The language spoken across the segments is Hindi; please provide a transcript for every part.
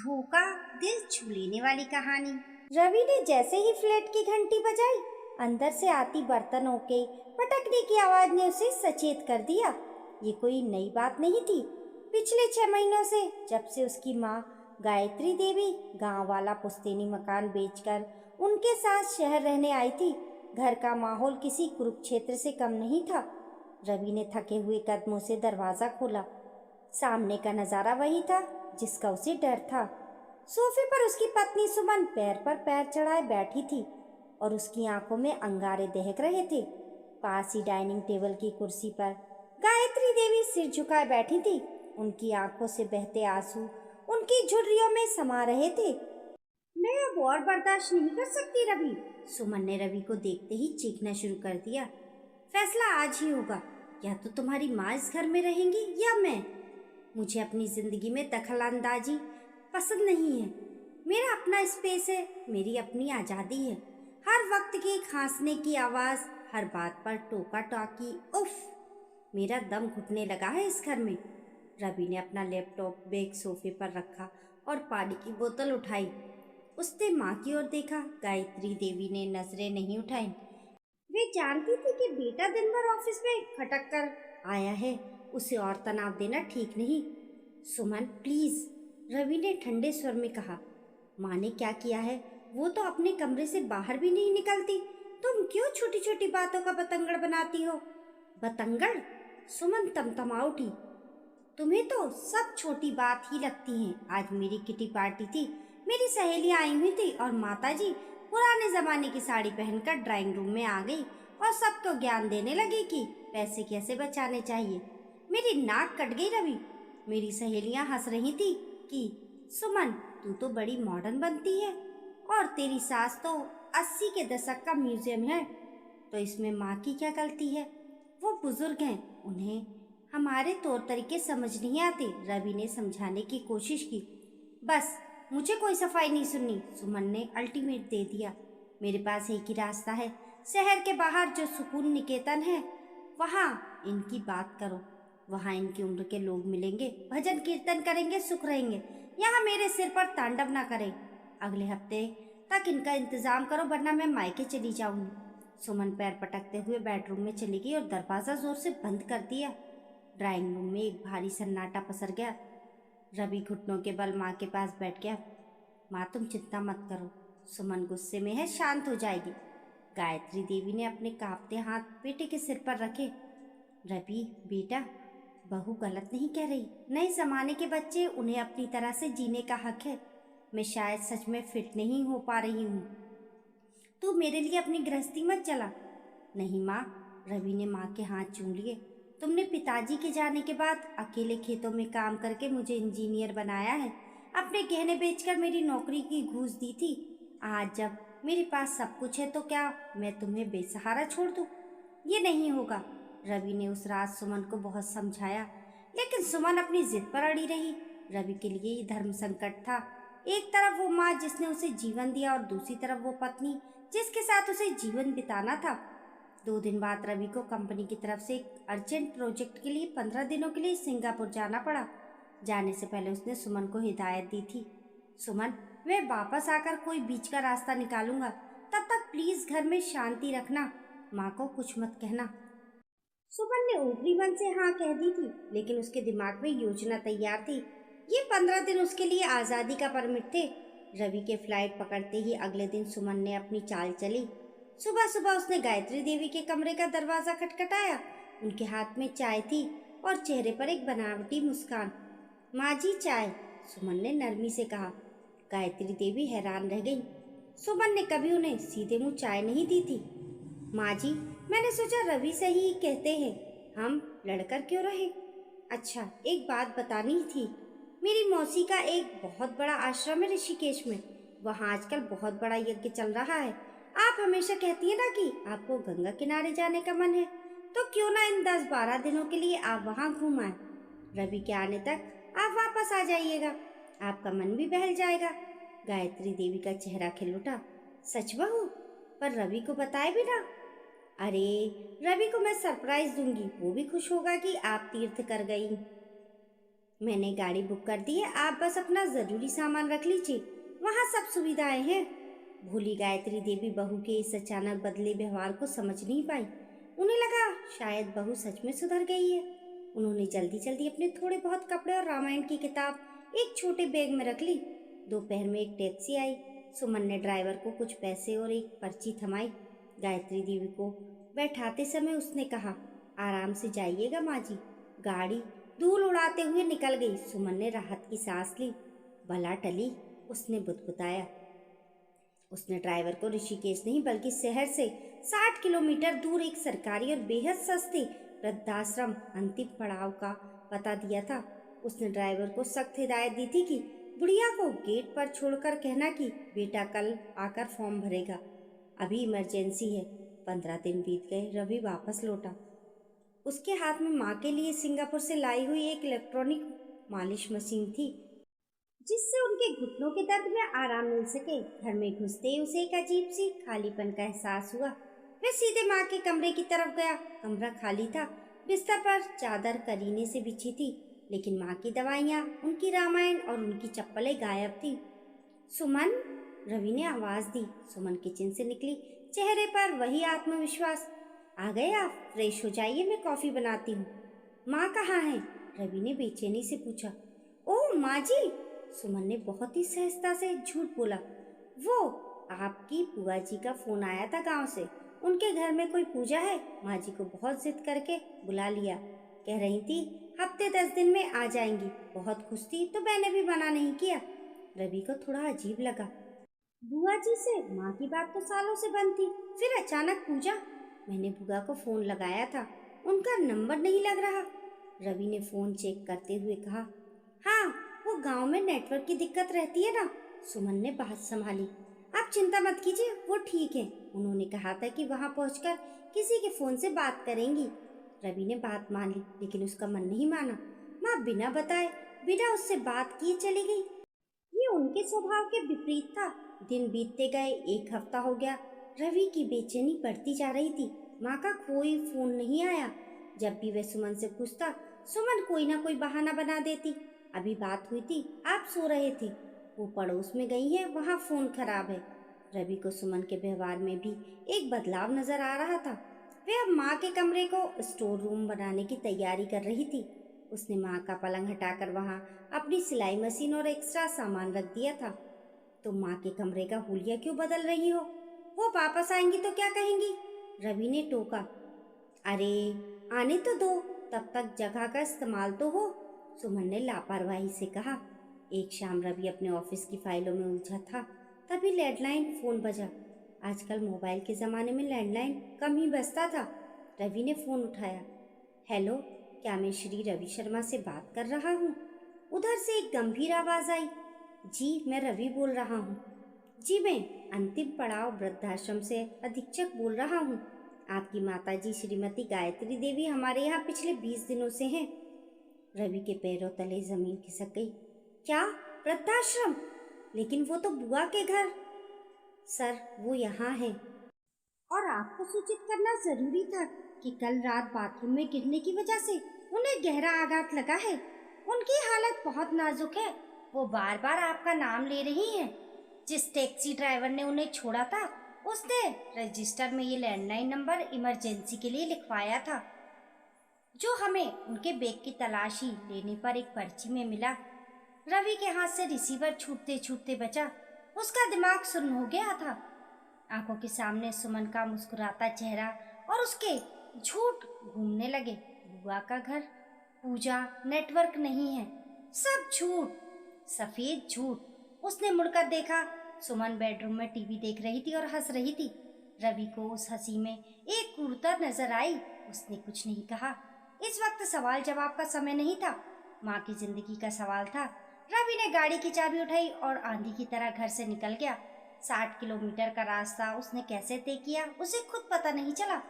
धोखा, दिल छू लेने वाली कहानी। रवि ने जैसे ही फ्लैट की घंटी बजाई, अंदर से आती बर्तनों के पटकने की आवाज ने उसे सचेत कर दिया। ये कोई नई बात नहीं थी। पिछले 6 महीनों से, जब से उसकी माँ गायत्री देवी गांव वाला पुश्तैनी मकान बेचकर उनके साथ शहर रहने आई थी, घर का माहौल किसी कुरुक्षेत्र से कम नहीं था। रवि ने थके हुए कदमों से दरवाजा खोला। सामने का नजारा वही था जिसका उसे डर था। सोफे पर उसकी पत्नी सुमन पैर पर पैर चढ़ाए बैठी थी और उसकी आंखों में अंगारे दहक रहे थे। पास ही डाइनिंग टेबल की कुर्सी पर गायत्री देवी सिर झुकाए बैठी थी। उनकी आंखों से बहते आंसू उनकी झुर्रियों में समा रहे थे। मैं अब और बर्दाश्त नहीं कर सकती रवि। सुमन ने रवि को देखते ही चीखना शुरू कर दिया। फैसला आज ही होगा, या तो तुम्हारी माँ इस घर में रहेंगी या मैं। मुझे अपनी जिंदगी में दखल अंदाजी पसंद नहीं है। मेरा अपना स्पेस है, मेरी अपनी आज़ादी है। हर वक्त की खांसने की आवाज़, हर बात पर टोका टाकी, उफ, मेरा दम घुटने लगा है इस घर में। रवि ने अपना लैपटॉप बैग सोफे पर रखा और पानी की बोतल उठाई। उसने माँ की ओर देखा। गायत्री देवी ने नजरें नहीं उठाई। वे जानती थी कि बेटा दिन भर ऑफिस में खटक कर आया है, उसे और तनाव देना ठीक नहीं। सुमन प्लीज, रवि ने ठंडे स्वर में कहा। माँ ने क्या किया है? वो तो अपने कमरे से बाहर भी नहीं निकलती। तुम क्यों छोटी छोटी बातों का बतंगड़ बनाती हो? बतंगड़? सुमन तमतमा उठी। तुम्हें तो सब छोटी बात ही लगती हैं। आज मेरी किटी पार्टी थी, मेरी सहेलियां आई हुई थी और माताजी पुराने जमाने की साड़ी पहनकर ड्राइंग रूम में आ गई और सबको ज्ञान देने लगी कि पैसे कैसे बचाने चाहिए। मेरी नाक कट गई रवि। मेरी सहेलियां हंस रही थी कि सुमन, तू तो बड़ी मॉडर्न बनती है और तेरी सास तो 80 के दशक का म्यूजियम है। तो इसमें माँ की क्या गलती है? वो बुजुर्ग हैं, उन्हें हमारे तौर तरीके समझ नहीं आते। रवि ने समझाने की कोशिश की। बस, मुझे कोई सफाई नहीं सुननी, सुमन ने अल्टीमेट दे दिया। मेरे पास एक ही रास्ता है, शहर के बाहर जो सुकून निकेतन है, वहाँ इनकी बात करो। वहाँ इनकी उम्र के लोग मिलेंगे, भजन कीर्तन करेंगे, सुख रहेंगे। यहाँ मेरे सिर पर तांडव ना करें। अगले हफ्ते तक इनका इंतजाम करो, वरना मैं मायके चली जाऊंगी। सुमन पैर पटकते हुए बेडरूम में चली गई और दरवाजा जोर से बंद कर दिया। ड्राइंग रूम में एक भारी सन्नाटा पसर गया। रवि घुटनों के बल माँ के पास बैठ गया। माँ, तुम चिंता मत करो, सुमन गुस्से में है, शांत हो जाएगी। गायत्री देवी ने अपने कांपते हाथ बेटे के सिर पर रखे। रवि बेटा, बहू गलत नहीं कह रही। नए जमाने के बच्चे, उन्हें अपनी तरह से जीने का हक है। मैं शायद सच में फिट नहीं हो पा रही हूँ। तू मेरे लिए अपनी गृहस्थी मत चला। नहीं माँ, रवि ने माँ के हाथ चूम लिए। तुमने पिताजी के जाने के बाद अकेले खेतों में काम करके मुझे इंजीनियर बनाया है, अपने गहने बेचकर मेरी नौकरी की घूस दी थी। आज जब मेरे पास सब कुछ है तो क्या मैं तुम्हें बेसहारा छोड़ दूँ? ये नहीं होगा। रवि ने उस रात सुमन को बहुत समझाया, लेकिन सुमन अपनी जिद पर अड़ी रही। रवि के लिए ये धर्म संकट था। एक तरफ वो माँ जिसने उसे जीवन दिया और दूसरी तरफ वो पत्नी जिसके साथ उसे जीवन बिताना था। 2 दिन बाद रवि को कंपनी की तरफ से एक अर्जेंट प्रोजेक्ट के लिए 15 दिनों के लिए सिंगापुर जाना पड़ा। जाने से पहले उसने सुमन को हिदायत दी थी। सुमन, मैं वापस आकर कोई बीच का रास्ता निकालूंगा, तब तक प्लीज घर में शांति रखना, माँ को कुछ मत कहना। सुमन ने ऊपरी मन से हाँ कह दी थी, लेकिन उसके दिमाग में योजना तैयार थी। ये 15 दिन उसके लिए आज़ादी का परमिट थे। रवि के फ्लाइट पकड़ते ही अगले दिन सुमन ने अपनी चाल चली। सुबह सुबह उसने गायत्री देवी के कमरे का दरवाज़ा खटखटाया। उनके हाथ में चाय थी और चेहरे पर एक बनावटी मुस्कान। माँ जी चाय, सुमन ने नरमी से कहा। गायत्री देवी हैरान रह गई। सुमन ने कभी उन्हें सीधे मुंह चाय नहीं दी थी। माँ जी, मैंने सोचा रवि सही ही कहते हैं, हम लड़कर क्यों रहे। अच्छा, एक बात बतानी थी। मेरी मौसी का एक बहुत बड़ा आश्रम है ऋषिकेश में। वहाँ आजकल बहुत बड़ा यज्ञ चल रहा है। आप हमेशा कहती है ना कि आपको गंगा किनारे जाने का मन है, तो क्यों ना इन 10-12 दिनों के लिए आप वहाँ घूम आए। रवि के आने तक आप वापस आ जाइएगा, आपका मन भी बहल जाएगा। गायत्री देवी का चेहरा खिल उठा। सच बहू? पर रवि को बताए भी ना? अरे, रवि को मैं सरप्राइज दूंगी, वो भी खुश होगा कि आप तीर्थ कर गई। मैंने गाड़ी बुक कर दी है, आप बस अपना ज़रूरी सामान रख लीजिए, वहाँ सब सुविधाएं हैं। भोली गायत्री देवी बहू के इस अचानक बदले व्यवहार को समझ नहीं पाई। उन्हें लगा शायद बहू सच में सुधर गई है। उन्होंने जल्दी जल्दी अपने थोड़े बहुत कपड़े और रामायण की किताब एक छोटे बैग में रख ली। दोपहर में एक टैक्सी आई। सुमन ने ड्राइवर को कुछ पैसे और एक पर्ची थमाई। गायत्री देवी को बैठाते समय उसने कहा, आराम से जाइएगा माँ जी। गाड़ी धूल उड़ाते हुए निकल गई। सुमन ने राहत की सांस ली। भला टली, उसने बुदबुदाया। उसने ड्राइवर को ऋषिकेश नहीं बल्कि शहर से 60 किलोमीटर दूर एक सरकारी और बेहद सस्ते वृद्धाश्रम अंतिम पड़ाव का पता दिया था। उसने ड्राइवर को सख्त हिदायत दी थी कि बुढ़िया को गेट पर छोड़कर कहना कि बेटा कल आकर फॉर्म भरेगा, अभी इमरजेंसी है। 15 दिन बीत गए। रवि वापस लौटा। उसके हाथ में माँ के लिए सिंगापुर से लाई हुई एक इलेक्ट्रॉनिक मालिश मशीन थी, जिससे उनके घुटनों के दर्द में आराम मिल सके। घर में घुसते ही उसे एक अजीब सी खालीपन का एहसास हुआ। वह सीधे माँ के कमरे की तरफ गया। कमरा खाली था। बिस्तर पर चादर करीने से बिछी थी, लेकिन माँ की दवाइयाँ, उनकी रामायण और उनकी चप्पलें गायब थी। सुमन, रवि ने आवाज दी। सुमन किचन से निकली, चेहरे पर वही आत्मविश्वास। आ गए आप? फ्रेश हो जाइए, मैं कॉफी बनाती हूँ। माँ कहाँ है? रवि ने बेचैनी से पूछा। ओह माँ जी, सुमन ने बहुत ही सहजता से झूठ बोला। वो आपकी बुआ जी का फोन आया था गांव से। उनके घर में कोई पूजा है, माँ जी को बहुत जिद करके बुला लिया। कह रही थी हफ्ते 10 दिन में आ जाएंगी। बहुत खुश थी तो मैंने भी मना नहीं किया। रवि को थोड़ा अजीब लगा। बुआ जी से माँ की बात तो सालों से बंद थी, फिर अचानक पूजा। मैंने बुआ को फोन लगाया था, उनका नंबर नहीं लग रहा। रवि ने फोन चेक करते हुए कहा, हाँ वो गांव में नेटवर्क की दिक्कत रहती है ना। सुमन ने बात संभाली। आप चिंता मत कीजिए, वो ठीक है। उन्होंने कहा था कि वहां पहुंचकर किसी के फोन से बात करेंगी। रवि ने बात मान ली, लेकिन उसका मन नहीं माना। माँ बिना बताए, बिना उससे बात किए चली गई। ये उनके स्वभाव के विपरीत था। दिन बीतते गए, 1 हफ्ता हो गया। रवि की बेचैनी बढ़ती जा रही थी। माँ का कोई फोन नहीं आया। जब भी वह सुमन से पूछता, सुमन कोई ना कोई बहाना बना देती। अभी बात हुई थी, आप सो रहे थे। वो पड़ोस में गई है, वहाँ फोन खराब है। रवि को सुमन के व्यवहार में भी एक बदलाव नजर आ रहा था। वह अब माँ के कमरे को स्टोर रूम बनाने की तैयारी कर रही थी। उसने माँ का पलंग हटाकर वहाँ अपनी सिलाई मशीन और एक्स्ट्रा सामान रख दिया था। तुम माँ के कमरे का हुलिया क्यों बदल रही हो? वो वापस आएंगी तो क्या कहेंगी? रवि ने टोका। अरे आने तो दो, तब तक जगह का इस्तेमाल तो हो, सुमन ने लापरवाही से कहा। एक शाम रवि अपने ऑफिस की फाइलों में उलझा था, तभी लैंडलाइन फोन बजा। आजकल मोबाइल के ज़माने में लैंडलाइन कम ही बजता था। रवि ने फ़ोन उठाया। हेलो, क्या मैं श्री रवि शर्मा से बात कर रहा हूँ? उधर से एक गंभीर आवाज़ आई। जी मैं रवि बोल रहा हूँ। जी मैं अंतिम पड़ाव वृद्धाश्रम से अधीक्षक बोल रहा हूँ। आपकी माताजी श्रीमती गायत्री देवी हमारे यहाँ पिछले 20 दिनों से हैं। रवि के पैरों तले जमीन खिसक गई। क्या? वृद्धाश्रम? लेकिन वो तो बुआ के घर। सर वो यहाँ है, और आपको सूचित करना जरूरी था कि कल रात बाथरूम में गिरने की वजह से उन्हें गहरा आघात लगा है। उनकी हालत बहुत नाजुक है। वो बार बार आपका नाम ले रही हैं। जिस टैक्सी ड्राइवर ने उन्हें छोड़ा था, उसने रजिस्टर में ये लैंडलाइन नंबर इमरजेंसी के लिए लिखवाया था, जो हमें उनके बैग की तलाशी लेने पर एक पर्ची में मिला। रवि के हाथ से रिसीवर छूटते छूटते बचा। उसका दिमाग सुन्न हो गया था। आंखों के सामने सुमन का मुस्कुराता चेहरा और उसके झूठ घूमने लगे। बुआ का घर, पूजा, नेटवर्क नहीं है, सब झूठ, सफेद झूठ। उसने मुड़कर देखा। सुमन बेडरूम में टीवी देख रही थी और हंस रही थी। रवि को उस हंसी में एक क्रूरता नजर आई। उसने कुछ नहीं कहा। इस वक्त सवाल जवाब का समय नहीं था, माँ की जिंदगी का सवाल था। रवि ने गाड़ी की चाबी उठाई और आंधी की तरह घर से निकल गया। 60 किलोमीटर का रास्ता उसने कैसे तय किया, उसे खुद पता नहीं चला।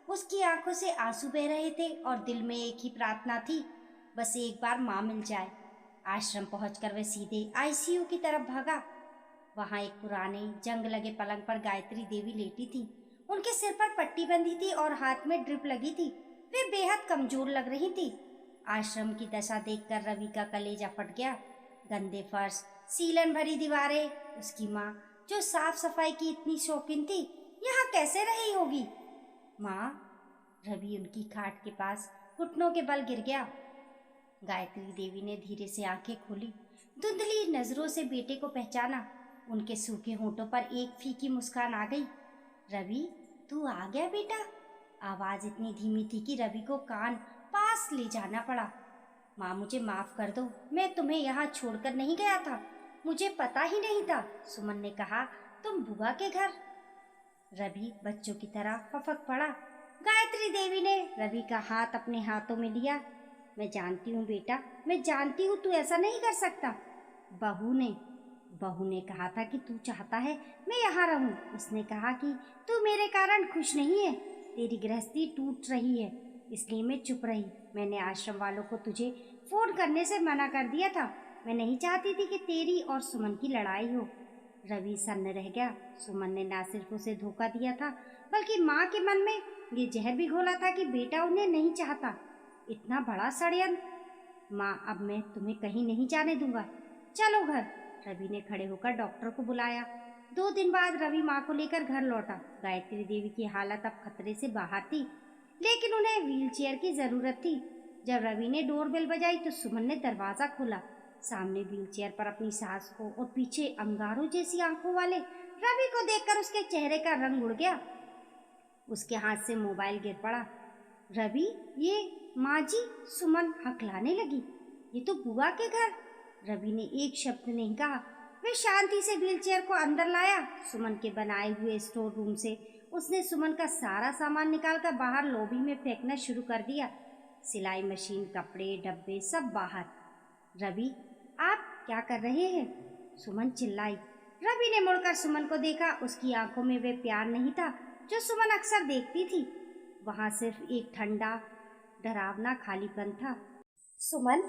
उसकी आंखों से आंसू बह रहे थे और दिल में एक ही प्रार्थना थी, बस एक बार माँ मिल जाए। आश्रम पहुंचकर वह सीधे आईसीयू की तरफ भागा। वहां एक पुराने जंग लगे पलंग पर गायत्री देवी लेटी थी। उनके सिर पर पट्टी बंधी थी और हाथ में ड्रिप लगी थी। वे बेहद कमजोर लग रही थी। आश्रम की दशा देखकर रवि का कलेजा फट गया। गंदे फर्श, सीलन भरी दीवारें, उसकी माँ जो साफ सफाई की इतनी शौकीन थी, यहाँ कैसे रही होगी। माँ, रवि उनकी खाट के पास घुटनों के बल गिर गया। गायत्री देवी ने धीरे से आंखें खोली, धुंधली नजरों से बेटे को पहचाना। उनके सूखे होंठों पर एक फीकी मुस्कान आ गई। रवि, तू आ गया बेटा। आवाज इतनी धीमी थी कि रवि को कान पास ले जाना पड़ा। माँ, मुझे माफ कर दो, मैं तुम्हें यहाँ छोड़कर नहीं गया था, मुझे पता ही नहीं था। सुमन ने कहा, तुम बुआ के घर। रवि बच्चों की तरह फफक पड़ा। गायत्री देवी ने रवि का हाथ अपने हाथों में लिया। मैं जानती हूँ बेटा, मैं जानती हूँ तू ऐसा नहीं कर सकता। बहू ने कहा था कि तू चाहता है मैं यहाँ रहूँ। उसने कहा कि तू मेरे कारण खुश नहीं है, तेरी गृहस्थी टूट रही है, इसलिए मैं चुप रही। मैंने आश्रम वालों को तुझे फोन करने से मना कर दिया था। मैं नहीं चाहती थी कि तेरी और सुमन की लड़ाई हो। रवि सन्न रह गया। सुमन ने ना सिर्फ उसे धोखा दिया था, बल्कि माँ के मन में ये जहर भी घोला था कि बेटा उन्हें नहीं चाहता। इतना बड़ा षड्यंत्र। माँ, अब मैं तुम्हें कहीं नहीं जाने दूंगा, चलो घर। रवि ने खड़े होकर डॉक्टर को बुलाया। 2 दिन बाद रवि माँ को लेकर घर लौटा। गायत्री देवी की हालत अब खतरे से बाहर थी, लेकिन उन्हें व्हीलचेयर की जरूरत थी। जब रवि ने डोरबेल बजाई तो सुमन ने दरवाजा खोला। सामने व्हीलचेयर पर अपनी सास को और पीछे अंगारों जैसी आंखों वाले रवि को देखकर उसके चेहरे का रंग उड़ गया। उसके हाथ से मोबाइल गिर पड़ा। रवि, ये माँ जी, सुमन हकलाने लगी। ये तो बुआ के घर। रवि ने एक शब्द नहीं कहा। वे शांति से व्हीलचेयर को अंदर लाया। सुमन के बनाए हुए स्टोर रूम से उसने सुमन का सारा सामान निकालकर बाहर लॉबी में फेंकना शुरू कर दिया। सिलाई मशीन, कपड़े, डब्बे सब बाहर। रवि, आप क्या कर रहे हैं? सुमन चिल्लाई। रवि ने मुड़कर सुमन को देखा। उसकी आंखों में वे प्यार नहीं था जो सुमन अक्सर देखती थी। वहां सिर्फ एक ठंडा, डरावना खालीपन था। सुमन,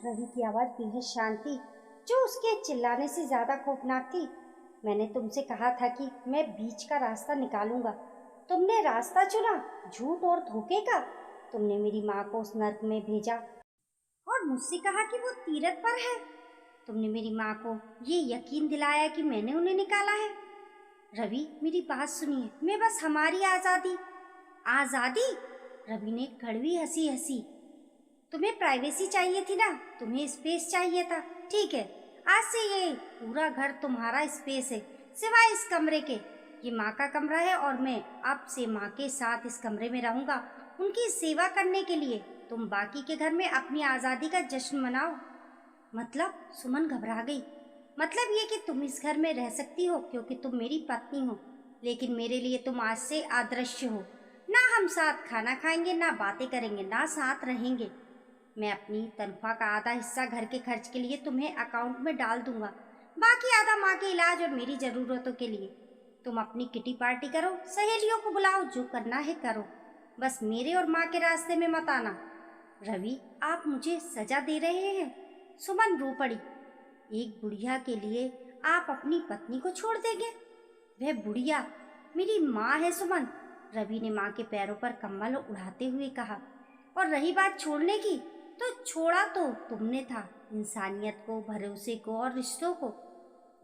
रवि की आवाज बेहद शांत थी, जो उसके चिल्लाने से ज्यादा खौफनाक थी। मैंने तुमसे कहा था कि मैं बीच का रास्ता निकालूंगा। तुमने रास्ता चुना, झूठ और धोखे का। तुमने मेरी माँ को उस नर्क में भेजा और मुझसे कहा कि वो तीरथ पर है। तुमने मेरी माँ को ये यकीन दिलाया कि मैंने उन्हें निकाला है। रवि, मेरी बात सुनिए, मैं बस हमारी आज़ादी। आज़ादी? रवि ने कड़वी हंसी हंसी। तुम्हें प्राइवेसी चाहिए थी ना, तुम्हें स्पेस चाहिए था। ठीक है, आज से ये पूरा घर तुम्हारा स्पेस है, सिवाय इस कमरे के। ये माँ का कमरा है और मैं अब से माँ के साथ इस कमरे में रहूँगा, उनकी सेवा करने के लिए। तुम बाकी के घर में अपनी आज़ादी का जश्न मनाओ। मतलब? सुमन घबरा गई। मतलब ये कि तुम इस घर में रह सकती हो क्योंकि तुम मेरी पत्नी हो, लेकिन मेरे लिए तुम आज से अदृश्य हो। ना हम साथ खाना खाएंगे, ना बातें करेंगे, ना साथ रहेंगे। मैं अपनी तनख्वाह का आधा हिस्सा घर के खर्च के लिए तुम्हें अकाउंट में डाल दूंगा, बाकी आधा माँ के इलाज और मेरी ज़रूरतों के लिए। तुम अपनी किटी पार्टी करो, सहेलियों को बुलाओ, जो करना है करो, बस मेरे और माँ के रास्ते में मत आना। रवि, आप मुझे सजा दे रहे हैं। सुमन रो पड़ी। एक बुढ़िया के लिए आप अपनी पत्नी को छोड़ देंगे? वह बुढ़िया मेरी माँ है सुमन। रवि ने माँ के पैरों पर कंबल उड़ाते हुए कहा। और रही बात छोड़ने की, तो छोड़ा तो तुमने था, इंसानियत को, भरोसे को और रिश्तों को।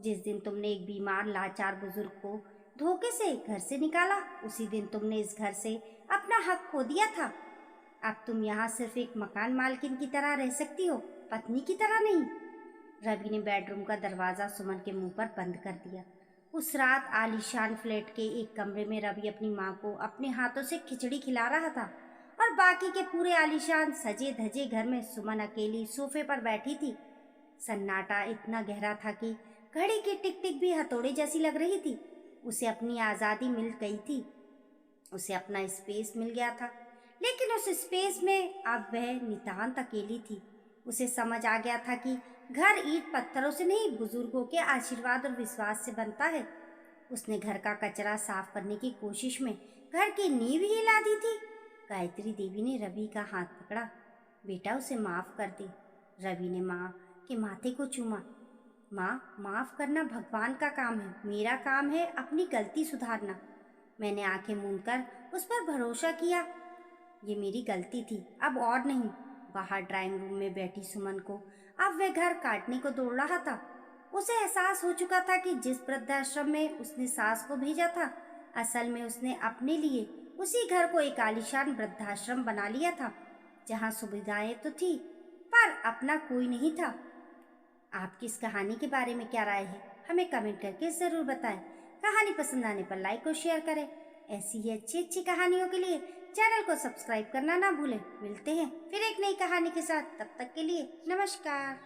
जिस दिन तुमने एक बीमार लाचार बुजुर्ग को धोखे से घर से निकाला, उसी दिन तुमने इस घर से अपना हक खो दिया था। अब तुम यहाँ सिर्फ एक मकान मालकिन की तरह रह सकती हो, पत्नी की तरह नहीं। रवि ने बेडरूम का दरवाज़ा सुमन के मुंह पर बंद कर दिया। उस रात आलीशान फ्लैट के एक कमरे में रवि अपनी माँ को अपने हाथों से खिचड़ी खिला रहा था और बाकी के पूरे आलीशान सजे धजे घर में सुमन अकेली सोफे पर बैठी थी। सन्नाटा इतना गहरा था कि घड़ी की टिक टिक भी हथौड़े जैसी लग रही थी। उसे अपनी आज़ादी मिल गई थी, उसे अपना स्पेस मिल गया था, लेकिन उस स्पेस में अब वह नितांत अकेली थी। उसे समझ आ गया था कि घर ईंट पत्थरों से नहीं, बुजुर्गों के आशीर्वाद और विश्वास से बनता है। उसने घर का कचरा साफ करने की कोशिश में घर की नींव ही हिला दी थी। गायत्री देवी ने रवि का हाथ पकड़ा। बेटा, उसे माफ कर दे। रवि ने माँ के माथे को चूमा। माँ, माफ करना भगवान का काम है, मेरा काम है अपनी गलती सुधारना। मैंने आंखें मूंदकर उस पर भरोसा किया। ये मेरी गलती थी, अब और नहीं। बाहर ड्राइंग रूम में बैठी सुमन को अब वह घर काटने को दौड़ रहा था। उसे एहसास हो चुका था कि जिस वृद्धाश्रम में उसने सास को भेजा था, असल में उसने अपने लिए उसी घर को एक आलीशान वृद्धाश्रम बना लिया था, जहाँ सुविधाएं तो थी पर अपना कोई नहीं था। आपकी इस कहानी के बारे में क्या राय है, हमें कमेंट करके ज़रूर बताएं। कहानी पसंद आने पर लाइक और शेयर करें। ऐसी ही अच्छी अच्छी कहानियों के लिए चैनल को सब्सक्राइब करना ना भूलें। मिलते हैं फिर एक नई कहानी के साथ, तब तक के लिए नमस्कार।